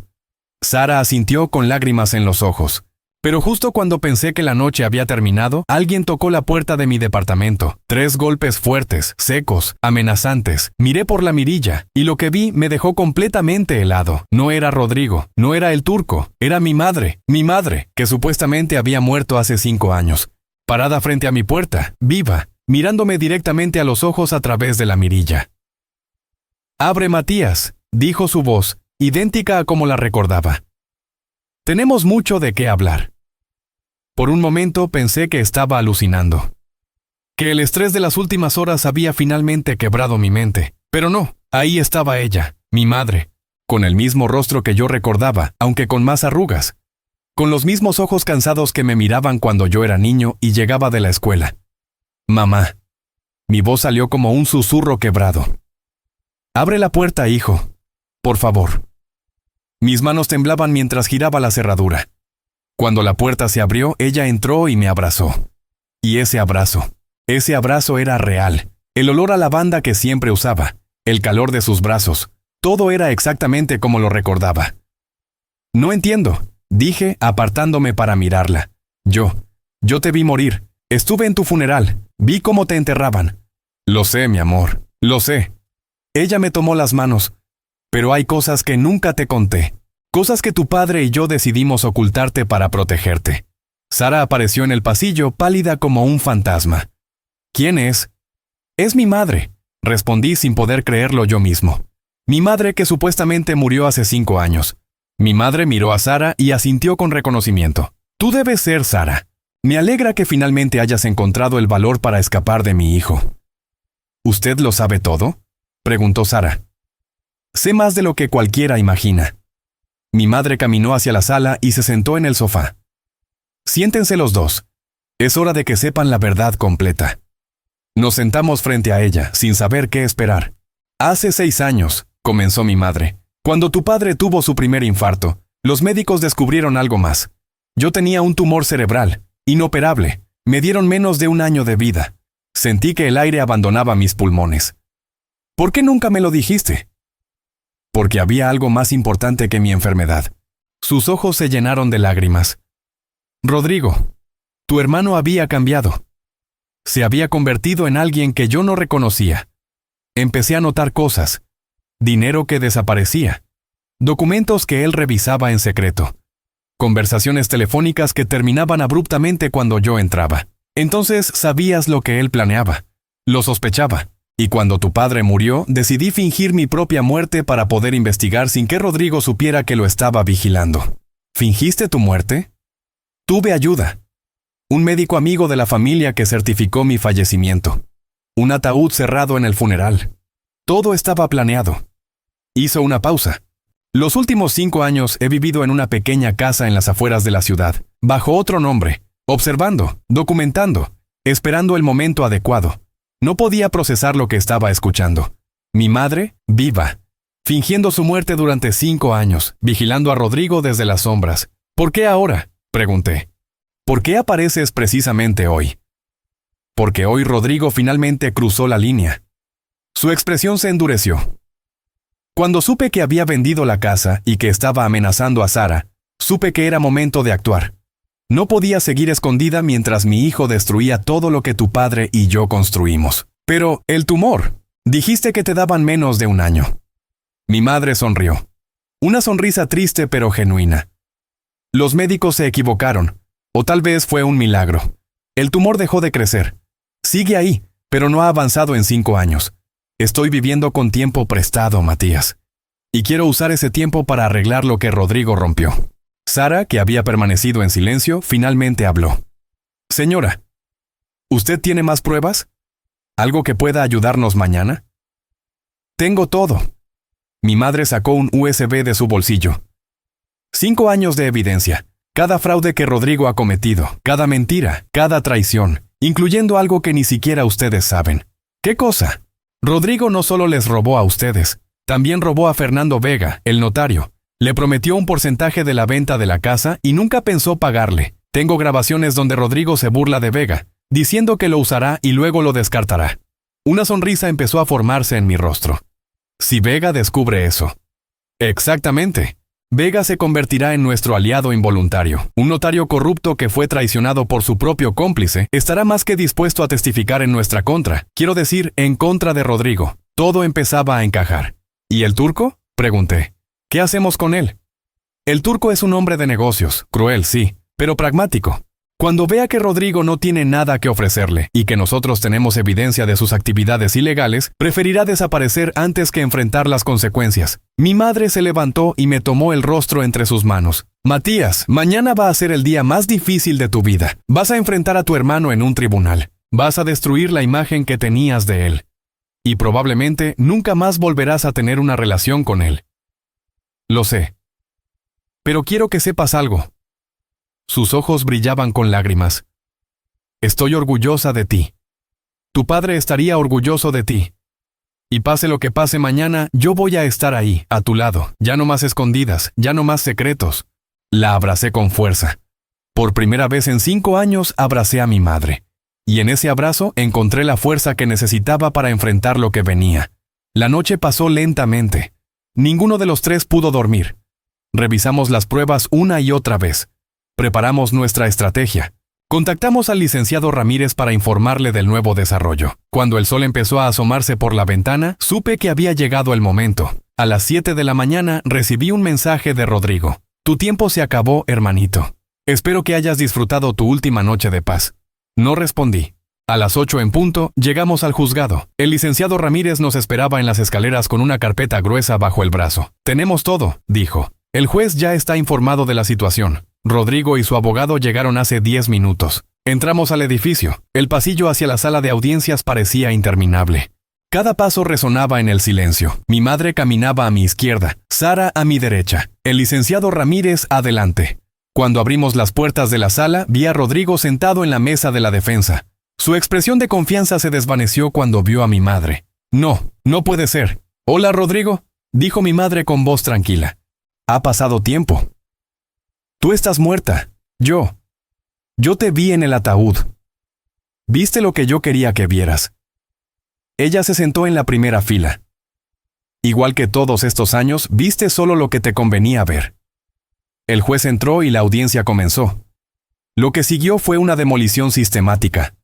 Sara asintió con lágrimas en los ojos. Pero justo cuando pensé que la noche había terminado, alguien tocó la puerta de mi departamento. 3 golpes fuertes, secos, amenazantes. Miré por la mirilla, y lo que vi me dejó completamente helado. No era Rodrigo, no era el turco, era mi madre, que supuestamente había muerto hace 5 años. Parada frente a mi puerta, viva, mirándome directamente a los ojos a través de la mirilla. «Abre, Matías», dijo su voz, idéntica a como la recordaba. «Tenemos mucho de qué hablar». Por un momento pensé que estaba alucinando. Que el estrés de las últimas horas había finalmente quebrado mi mente. Pero no, ahí estaba ella, mi madre, con el mismo rostro que yo recordaba, aunque con más arrugas. Con los mismos ojos cansados que me miraban cuando yo era niño y llegaba de la escuela. «Mamá». Mi voz salió como un susurro quebrado. «Abre la puerta, hijo. Por favor». Mis manos temblaban mientras giraba la cerradura. Cuando la puerta se abrió, ella entró y me abrazó. Y ese abrazo era real. El olor a lavanda que siempre usaba, el calor de sus brazos, todo era exactamente como lo recordaba. «No entiendo», dije, apartándome para mirarla. Yo te vi morir. Estuve en tu funeral. Vi cómo te enterraban». «Lo sé, mi amor, lo sé». Ella me tomó las manos. «Pero hay cosas que nunca te conté. Cosas que tu padre y yo decidimos ocultarte para protegerte». Sara apareció en el pasillo, pálida como un fantasma. «¿Quién es?» «Es mi madre», respondí sin poder creerlo yo mismo. Mi madre que supuestamente murió hace 5 años. Mi madre miró a Sara y asintió con reconocimiento. «Tú debes ser Sara. Me alegra que finalmente hayas encontrado el valor para escapar de mi hijo». «¿Usted lo sabe todo?», preguntó Sara. «Sé más de lo que cualquiera imagina». Mi madre caminó hacia la sala y se sentó en el sofá. «Siéntense los dos. Es hora de que sepan la verdad completa». Nos sentamos frente a ella, sin saber qué esperar. «Hace 6 años», comenzó mi madre, «cuando tu padre tuvo su primer infarto, los médicos descubrieron algo más. Yo tenía un tumor cerebral, inoperable. Me dieron menos de 1 año de vida. Sentí que el aire abandonaba mis pulmones». «¿Por qué nunca me lo dijiste?» «Porque había algo más importante que mi enfermedad». Sus ojos se llenaron de lágrimas. «Rodrigo, tu hermano había cambiado. Se había convertido en alguien que yo no reconocía. Empecé a notar cosas. Dinero que desaparecía. Documentos que él revisaba en secreto. Conversaciones telefónicas que terminaban abruptamente cuando yo entraba. Entonces sabías lo que él planeaba. Lo sospechaba. Y cuando tu padre murió, decidí fingir mi propia muerte para poder investigar sin que Rodrigo supiera que lo estaba vigilando». «¿Fingiste tu muerte?» «Tuve ayuda. Un médico amigo de la familia que certificó mi fallecimiento. Un ataúd cerrado en el funeral. Todo estaba planeado». Hizo una pausa. «Los últimos 5 años he vivido en una pequeña casa en las afueras de la ciudad, bajo otro nombre, observando, documentando, esperando el momento adecuado. No podía procesar lo que estaba escuchando. Mi madre, viva, fingiendo su muerte durante 5 años, vigilando a Rodrigo desde las sombras. «¿Por qué ahora?», pregunté. «¿Por qué apareces precisamente hoy?» «Porque hoy Rodrigo finalmente cruzó la línea». Su expresión se endureció. Cuando supe que había vendido la casa y que estaba amenazando a Sara, Supe que era momento de actuar. No podía seguir escondida mientras mi hijo destruía todo lo que tu padre y yo construimos. Pero, el tumor. Dijiste que te daban menos de un año. Mi madre sonrió. Una sonrisa triste pero genuina. Los médicos se equivocaron, o tal vez fue un milagro. El tumor dejó de crecer. Sigue ahí, pero no ha avanzado en 5 años. Estoy viviendo con tiempo prestado, Matías. Y quiero usar ese tiempo para arreglar lo que Rodrigo rompió. Sara, que había permanecido en silencio, finalmente habló. Señora, ¿usted tiene más pruebas? ¿Algo que pueda ayudarnos mañana? Tengo todo. Mi madre sacó un USB de su bolsillo. 5 años de evidencia. Cada fraude que Rodrigo ha cometido, cada mentira, cada traición, incluyendo algo que ni siquiera ustedes saben. ¿Qué cosa? Rodrigo no solo les robó a ustedes, también robó a Fernando Vega, el notario. Le prometió un porcentaje de la venta de la casa y nunca pensó pagarle. Tengo grabaciones donde Rodrigo se burla de Vega, diciendo que lo usará y luego lo descartará. Una sonrisa empezó a formarse en mi rostro. Si Vega descubre eso. Exactamente. Vega se convertirá en nuestro aliado involuntario. Un notario corrupto que fue traicionado por su propio cómplice estará más que dispuesto a testificar en nuestra contra. Quiero decir, en contra de Rodrigo. Todo empezaba a encajar. ¿Y el turco? Pregunté. ¿Qué hacemos con él? El turco es un hombre de negocios, cruel, sí, pero pragmático. Cuando vea que Rodrigo no tiene nada que ofrecerle y que nosotros tenemos evidencia de sus actividades ilegales, preferirá desaparecer antes que enfrentar las consecuencias. Mi madre se levantó y me tomó el rostro entre sus manos. Matías, mañana va a ser el día más difícil de tu vida. Vas a enfrentar a tu hermano en un tribunal. Vas a destruir la imagen que tenías de él. Y probablemente nunca más volverás a tener una relación con él. Lo sé. Pero quiero que sepas algo. Sus ojos brillaban con lágrimas. Estoy orgullosa de ti. Tu padre estaría orgulloso de ti. Y pase lo que pase mañana, yo voy a estar ahí, a tu lado. Ya no más escondidas, ya no más secretos. La abracé con fuerza. Por primera vez en 5 años abracé a mi madre. Y en ese abrazo encontré la fuerza que necesitaba para enfrentar lo que venía. La noche pasó lentamente. Ninguno de los 3 pudo dormir. Revisamos las pruebas una y otra vez. Preparamos nuestra estrategia. Contactamos al licenciado Ramírez para informarle del nuevo desarrollo. Cuando el sol empezó a asomarse por la ventana, supe que había llegado el momento. A las 7 de la mañana recibí un mensaje de Rodrigo. Tu tiempo se acabó, hermanito. Espero que hayas disfrutado tu última noche de paz. No respondí. A las 8 en punto, llegamos al juzgado. El licenciado Ramírez nos esperaba en las escaleras con una carpeta gruesa bajo el brazo. Tenemos todo, dijo. El juez ya está informado de la situación. Rodrigo y su abogado llegaron hace 10 minutos. Entramos al edificio. El pasillo hacia la sala de audiencias parecía interminable. Cada paso resonaba en el silencio. Mi madre caminaba a mi izquierda, Sara a mi derecha, el licenciado Ramírez adelante. Cuando abrimos las puertas de la sala, vi a Rodrigo sentado en la mesa de la defensa. Su expresión de confianza se desvaneció cuando vio a mi madre. No, no puede ser. Hola, Rodrigo, dijo mi madre con voz tranquila. Ha pasado tiempo. Tú estás muerta. Yo te vi en el ataúd. Viste lo que yo quería que vieras. Ella se sentó en la primera fila. Igual que todos estos años, viste solo lo que te convenía ver. El juez entró y la audiencia comenzó. Lo que siguió fue una demolición sistemática.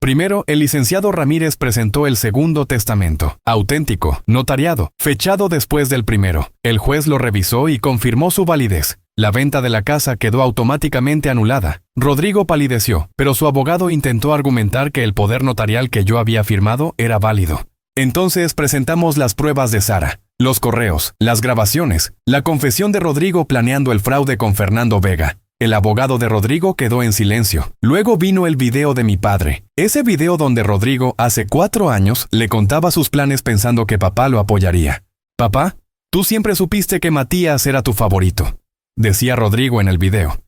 Primero, el licenciado Ramírez presentó el segundo testamento, auténtico, notariado, fechado después del primero. El juez lo revisó y confirmó su validez. La venta de la casa quedó automáticamente anulada. Rodrigo palideció, pero su abogado intentó argumentar que el poder notarial que yo había firmado era válido. Entonces presentamos las pruebas de Sara, los correos, las grabaciones, la confesión de Rodrigo planeando el fraude con Fernando Vega. El abogado de Rodrigo quedó en silencio. Luego vino el video de mi padre. Ese video donde Rodrigo, hace 4 años, le contaba sus planes pensando que papá lo apoyaría. Papá, tú siempre supiste que Matías era tu favorito, decía Rodrigo en el video.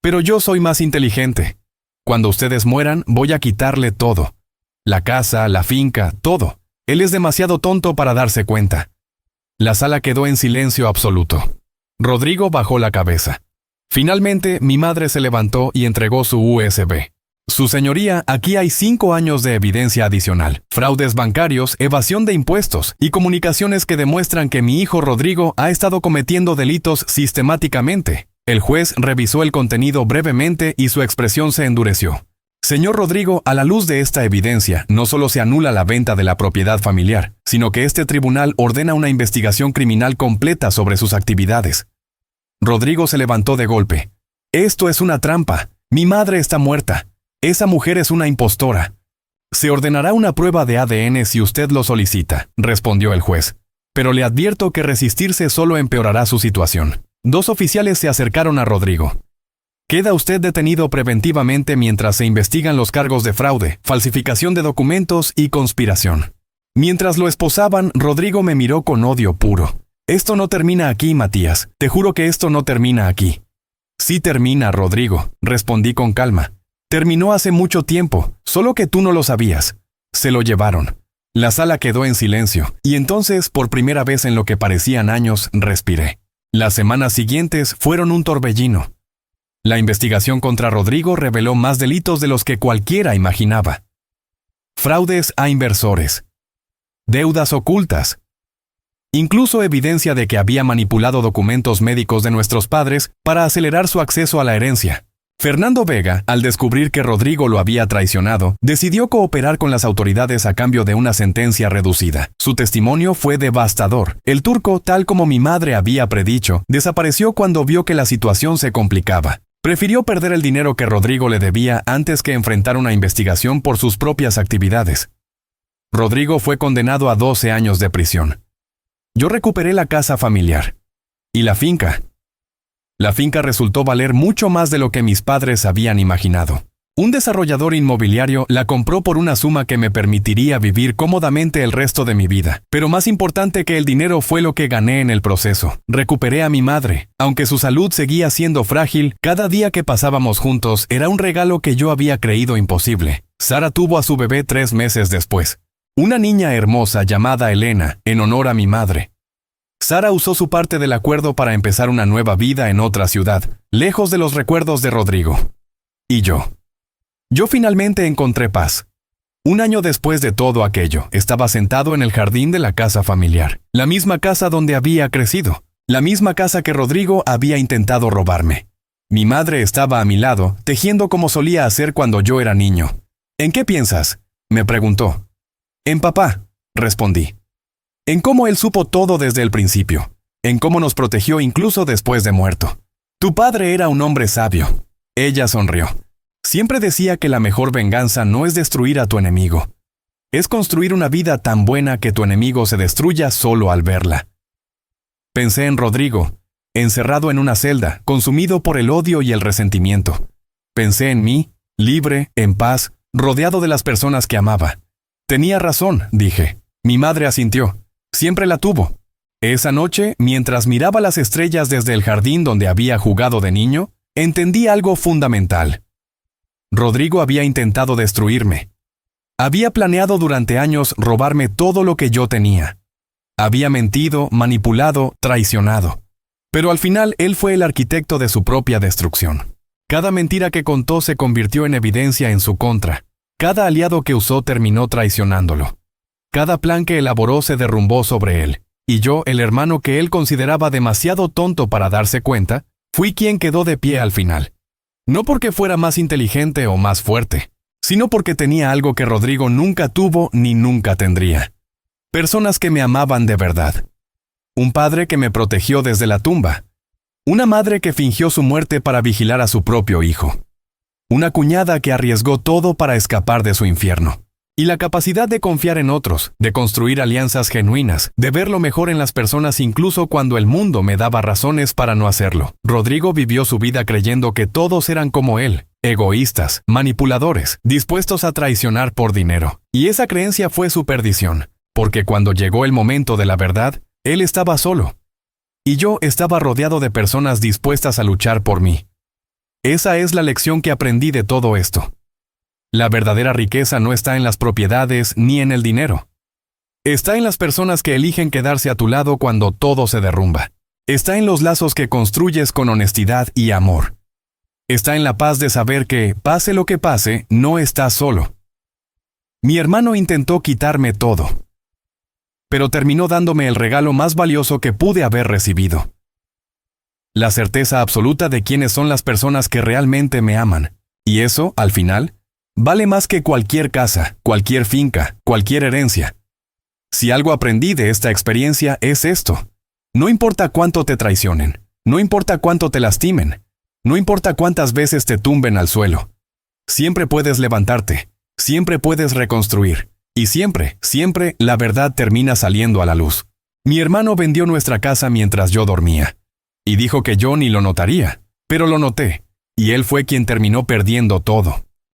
Pero yo soy más inteligente. Cuando ustedes mueran, voy a quitarle todo. La casa, la finca, todo. Él es demasiado tonto para darse cuenta. La sala quedó en silencio absoluto. Rodrigo bajó la cabeza. Finalmente, mi madre se levantó y entregó su USB. Su señoría, aquí hay 5 años de evidencia adicional. Fraudes bancarios, evasión de impuestos y comunicaciones que demuestran que mi hijo Rodrigo ha estado cometiendo delitos sistemáticamente. El juez revisó el contenido brevemente y su expresión se endureció. Señor Rodrigo, a la luz de esta evidencia, no solo se anula la venta de la propiedad familiar, sino que este tribunal ordena una investigación criminal completa sobre sus actividades. Rodrigo se levantó de golpe. Esto es una trampa. Mi madre está muerta. Esa mujer es una impostora. Se ordenará una prueba de ADN si usted lo solicita, respondió el juez. Pero le advierto que resistirse solo empeorará su situación. Dos oficiales se acercaron a Rodrigo. Queda usted detenido preventivamente mientras se investigan los cargos de fraude, falsificación de documentos y conspiración. Mientras lo esposaban, Rodrigo me miró con odio puro. Esto no termina aquí, Matías. Te juro que esto no termina aquí. Sí termina, Rodrigo, respondí con calma. Terminó hace mucho tiempo, solo que tú no lo sabías. Se lo llevaron. La sala quedó en silencio, y entonces, por primera vez en lo que parecían años, respiré. Las semanas siguientes fueron un torbellino. La investigación contra Rodrigo reveló más delitos de los que cualquiera imaginaba. Fraudes a inversores. Deudas ocultas. Incluso evidencia de que había manipulado documentos médicos de nuestros padres para acelerar su acceso a la herencia. Fernando Vega, al descubrir que Rodrigo lo había traicionado, decidió cooperar con las autoridades a cambio de una sentencia reducida. Su testimonio fue devastador. El turco, tal como mi madre había predicho, desapareció cuando vio que la situación se complicaba. Prefirió perder el dinero que Rodrigo le debía antes que enfrentar una investigación por sus propias actividades. Rodrigo fue condenado a 12 años de prisión. Yo recuperé la casa familiar. ¿Y la finca? La finca resultó valer mucho más de lo que mis padres habían imaginado. Un desarrollador inmobiliario la compró por una suma que me permitiría vivir cómodamente el resto de mi vida. Pero más importante que el dinero fue lo que gané en el proceso. Recuperé a mi madre. Aunque su salud seguía siendo frágil, cada día que pasábamos juntos era un regalo que yo había creído imposible. Sara tuvo a su bebé 3 meses después. Una niña hermosa llamada Elena, en honor a mi madre. Sara usó su parte del acuerdo para empezar una nueva vida en otra ciudad, lejos de los recuerdos de Rodrigo. Y yo. Yo finalmente encontré paz. Un año después de todo aquello, estaba sentado en el jardín de la casa familiar, la misma casa donde había crecido, la misma casa que Rodrigo había intentado robarme. Mi madre estaba a mi lado, tejiendo como solía hacer cuando yo era niño. ¿En qué piensas?, me preguntó. En papá, respondí. En cómo él supo todo desde el principio, en cómo nos protegió incluso después de muerto. Tu padre era un hombre sabio. Ella sonrió. Siempre decía que la mejor venganza no es destruir a tu enemigo. Es construir una vida tan buena que tu enemigo se destruya solo al verla. Pensé en Rodrigo, encerrado en una celda, consumido por el odio y el resentimiento. Pensé en mí, libre, en paz, rodeado de las personas que amaba. Tenía razón, dije. Mi madre asintió. Siempre la tuvo. Esa noche, mientras miraba las estrellas desde el jardín donde había jugado de niño, entendí algo fundamental. Rodrigo había intentado destruirme. Había planeado durante años robarme todo lo que yo tenía. Había mentido, manipulado, traicionado. Pero al final él fue el arquitecto de su propia destrucción. Cada mentira que contó se convirtió en evidencia en su contra. Cada aliado que usó terminó traicionándolo. Cada plan que elaboró se derrumbó sobre él. Y yo, el hermano que él consideraba demasiado tonto para darse cuenta, fui quien quedó de pie al final. No porque fuera más inteligente o más fuerte, sino porque tenía algo que Rodrigo nunca tuvo ni nunca tendría. Personas que me amaban de verdad. Un padre que me protegió desde la tumba. Una madre que fingió su muerte para vigilar a su propio hijo. Una cuñada que arriesgó todo para escapar de su infierno. Y la capacidad de confiar en otros, de construir alianzas genuinas, de ver lo mejor en las personas incluso cuando el mundo me daba razones para no hacerlo. Rodrigo vivió su vida creyendo que todos eran como él, egoístas, manipuladores, dispuestos a traicionar por dinero. Y esa creencia fue su perdición, porque cuando llegó el momento de la verdad, él estaba solo. Y yo estaba rodeado de personas dispuestas a luchar por mí. Esa es la lección que aprendí de todo esto. La verdadera riqueza no está en las propiedades ni en el dinero. Está en las personas que eligen quedarse a tu lado cuando todo se derrumba. Está en los lazos que construyes con honestidad y amor. Está en la paz de saber que, pase lo que pase, no estás solo. Mi hermano intentó quitarme todo, pero terminó dándome el regalo más valioso que pude haber recibido. la certeza absoluta de quiénes son las personas que realmente me aman. Y eso, al final, vale más que cualquier casa, cualquier finca, cualquier herencia. Si algo aprendí de esta experiencia es esto. No importa cuánto te traicionen, no importa cuánto te lastimen, no importa cuántas veces te tumben al suelo. Siempre puedes levantarte, siempre puedes reconstruir, y siempre, siempre la verdad termina saliendo a la luz. Mi hermano vendió nuestra casa mientras yo dormía, y dijo que yo ni lo notaría, pero lo noté, y él fue quien terminó perdiendo todo.